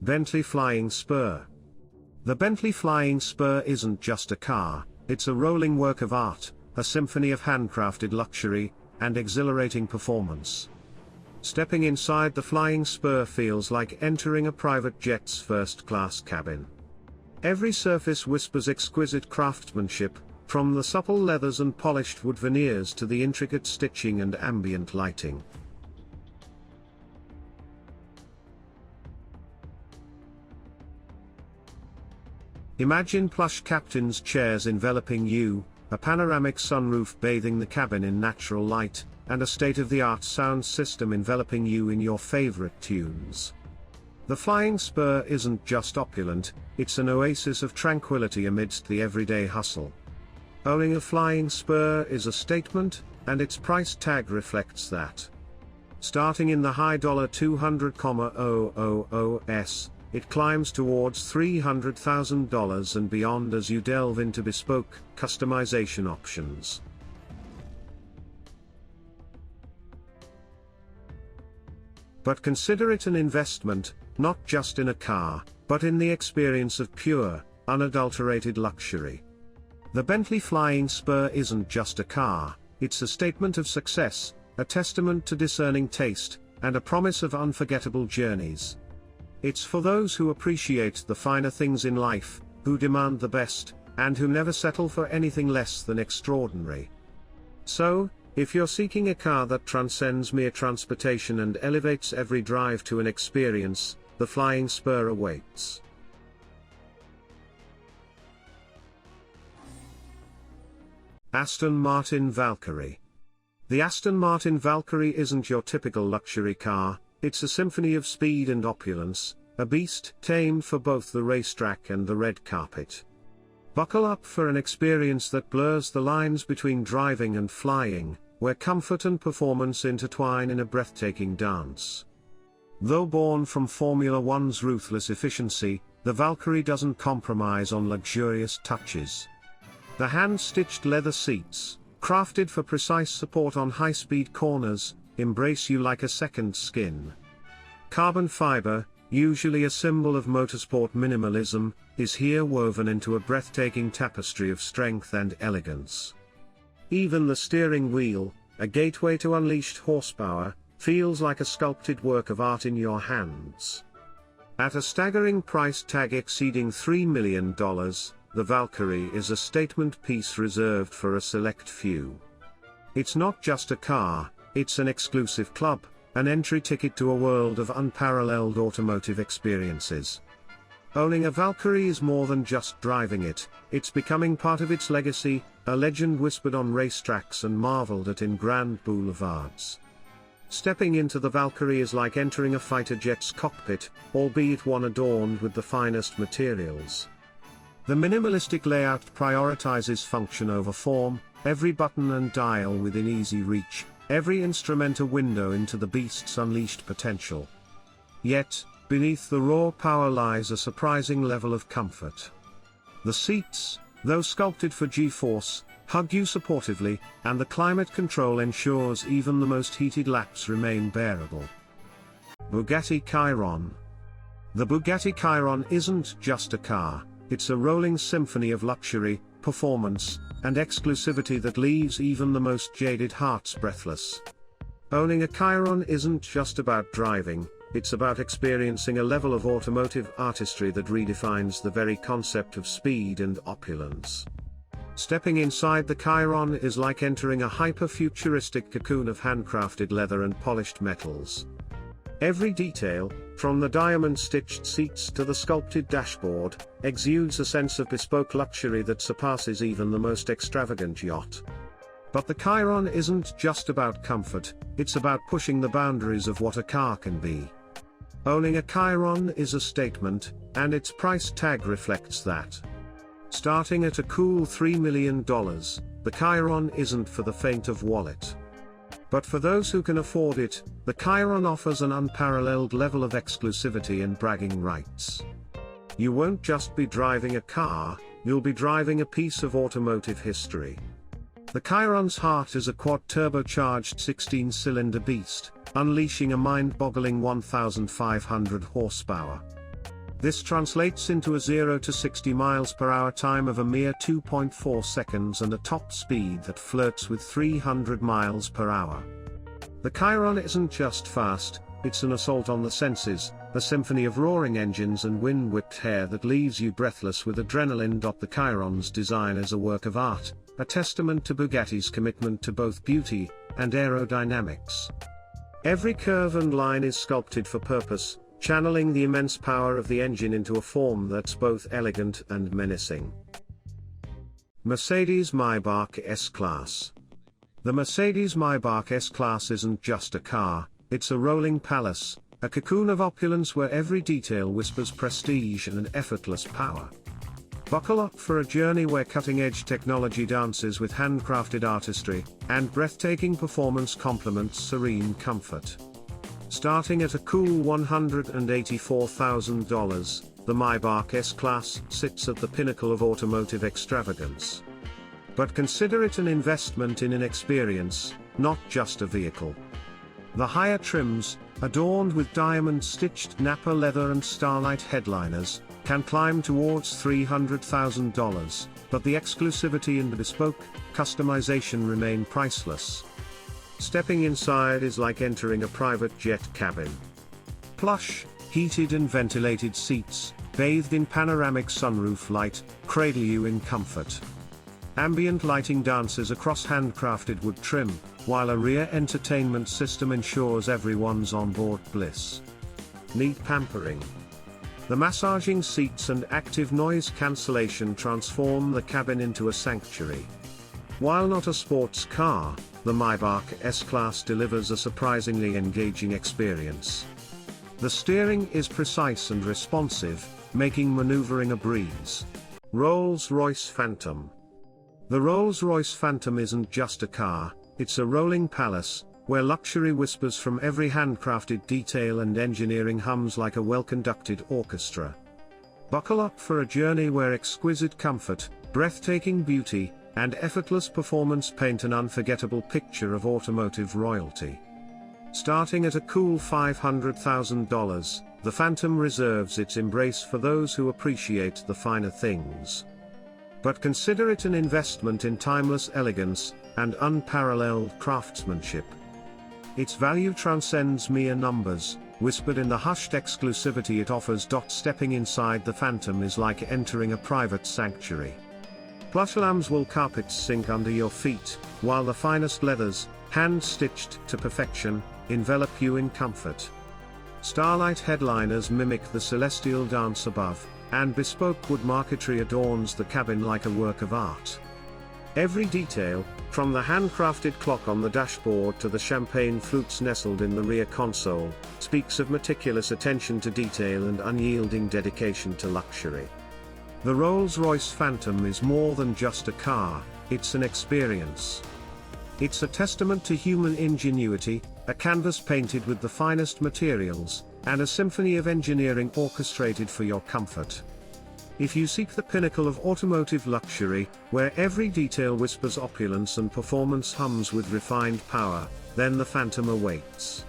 Bentley Flying Spur. The Bentley Flying Spur isn't just a car, it's a rolling work of art, a symphony of handcrafted luxury and exhilarating performance. Stepping inside the Flying Spur feels like entering a private jet's first-class cabin. Every surface whispers exquisite craftsmanship, from the supple leathers and polished wood veneers to the intricate stitching and ambient lighting. Imagine plush captain's chairs enveloping you, a panoramic sunroof bathing the cabin in natural light, and a state-of-the-art sound system enveloping you in your favorite tunes. The Flying Spur isn't just opulent, it's an oasis of tranquility amidst the everyday hustle. Owning a Flying Spur is a statement, and its price tag reflects that. Starting in the high $200,000s, it climbs towards $300,000 and beyond as you delve into bespoke, customization options. But consider it an investment, not just in a car, but in the experience of pure, unadulterated luxury. The Bentley Flying Spur isn't just a car, it's a statement of success, a testament to discerning taste, and a promise of unforgettable journeys. It's for those who appreciate the finer things in life, who demand the best, and who never settle for anything less than extraordinary. So, if you're seeking a car that transcends mere transportation and elevates every drive to an experience, the Flying Spur awaits. Aston Martin Valkyrie. The Aston Martin Valkyrie isn't your typical luxury car, it's a symphony of speed and opulence, a beast tamed for both the racetrack and the red carpet. Buckle up for an experience that blurs the lines between driving and flying, where comfort and performance intertwine in a breathtaking dance. Though born from Formula One's ruthless efficiency, the Valkyrie doesn't compromise on luxurious touches. The hand-stitched leather seats, crafted for precise support on high-speed corners, embrace you like a second skin. Carbon fiber, usually a symbol of motorsport minimalism, is here woven into a breathtaking tapestry of strength and elegance. Even the steering wheel, a gateway to unleashed horsepower, feels like a sculpted work of art in your hands. At a staggering price tag exceeding $3 million, the Valkyrie is a statement piece reserved for a select few. It's not just a car, it's an exclusive club, an entry ticket to a world of unparalleled automotive experiences. Owning a Valkyrie is more than just driving it, it's becoming part of its legacy, a legend whispered on racetracks and marveled at in grand boulevards. Stepping into the Valkyrie is like entering a fighter jet's cockpit, albeit one adorned with the finest materials. The minimalistic layout prioritizes function over form, every button and dial within easy reach, every instrument a window into the beast's unleashed potential. Yet, beneath the raw power lies a surprising level of comfort. The seats, though sculpted for G-force, hug you supportively, and the climate control ensures even the most heated laps remain bearable. Bugatti Chiron. The Bugatti Chiron isn't just a car, it's a rolling symphony of luxury, performance, and exclusivity that leaves even the most jaded hearts breathless. Owning a Chiron isn't just about driving, it's about experiencing a level of automotive artistry that redefines the very concept of speed and opulence. Stepping inside the Chiron is like entering a hyper-futuristic cocoon of handcrafted leather and polished metals. Every detail, from the diamond-stitched seats to the sculpted dashboard, exudes a sense of bespoke luxury that surpasses even the most extravagant yacht. But the Chiron isn't just about comfort, it's about pushing the boundaries of what a car can be. Owning a Chiron is a statement, and its price tag reflects that. Starting at a cool $3 million, the Chiron isn't for the faint of wallet. But for those who can afford it, the Chiron offers an unparalleled level of exclusivity and bragging rights. You won't just be driving a car, you'll be driving a piece of automotive history. The Chiron's heart is a quad-turbocharged 16-cylinder beast, unleashing a mind-boggling 1,500 horsepower. This translates into a 0 to 60 miles per hour time of a mere 2.4 seconds and a top speed that flirts with 300 miles per hour. The Chiron isn't just fast, it's an assault on the senses, a symphony of roaring engines and wind-whipped hair that leaves you breathless with adrenaline. The Chiron's design is a work of art, a testament to Bugatti's commitment to both beauty and aerodynamics. Every curve and line is sculpted for purpose, channeling the immense power of the engine into a form that's both elegant and menacing. Mercedes-Maybach S-Class. The Mercedes-Maybach S-Class isn't just a car, it's a rolling palace, a cocoon of opulence where every detail whispers prestige and effortless power. Buckle up for a journey where cutting-edge technology dances with handcrafted artistry, and breathtaking performance complements serene comfort. Starting at a cool $184,000, the Maybach S-Class sits at the pinnacle of automotive extravagance. But consider it an investment in an experience, not just a vehicle. The higher trims, adorned with diamond-stitched Napa leather and starlight headliners, can climb towards $300,000, but the exclusivity and bespoke customization remain priceless. Stepping inside is like entering a private jet cabin. Plush, heated and ventilated seats, bathed in panoramic sunroof light, cradle you in comfort. Ambient lighting dances across handcrafted wood trim, while a rear entertainment system ensures everyone's onboard bliss. Neat pampering. The massaging seats and active noise cancellation transform the cabin into a sanctuary. While not a sports car, the Maybach S-Class delivers a surprisingly engaging experience. The steering is precise and responsive, making maneuvering a breeze. Rolls-Royce Phantom. The Rolls-Royce Phantom isn't just a car, it's a rolling palace, where luxury whispers from every handcrafted detail and engineering hums like a well-conducted orchestra. Buckle up for a journey where exquisite comfort, breathtaking beauty, and effortless performance paint an unforgettable picture of automotive royalty. Starting at a cool $500,000, the Phantom reserves its embrace for those who appreciate the finer things. But consider it an investment in timeless elegance and unparalleled craftsmanship. Its value transcends mere numbers, whispered in the hushed exclusivity it offers. Stepping inside the Phantom is like entering a private sanctuary. Plush lamb's wool carpets sink under your feet, while the finest leathers, hand-stitched to perfection, envelop you in comfort. Starlight headliners mimic the celestial dance above, and bespoke wood marquetry adorns the cabin like a work of art. Every detail, from the handcrafted clock on the dashboard to the champagne flutes nestled in the rear console, speaks of meticulous attention to detail and unyielding dedication to luxury. The Rolls-Royce Phantom is more than just a car, it's an experience. It's a testament to human ingenuity, a canvas painted with the finest materials, and a symphony of engineering orchestrated for your comfort. If you seek the pinnacle of automotive luxury, where every detail whispers opulence and performance hums with refined power, then the Phantom awaits.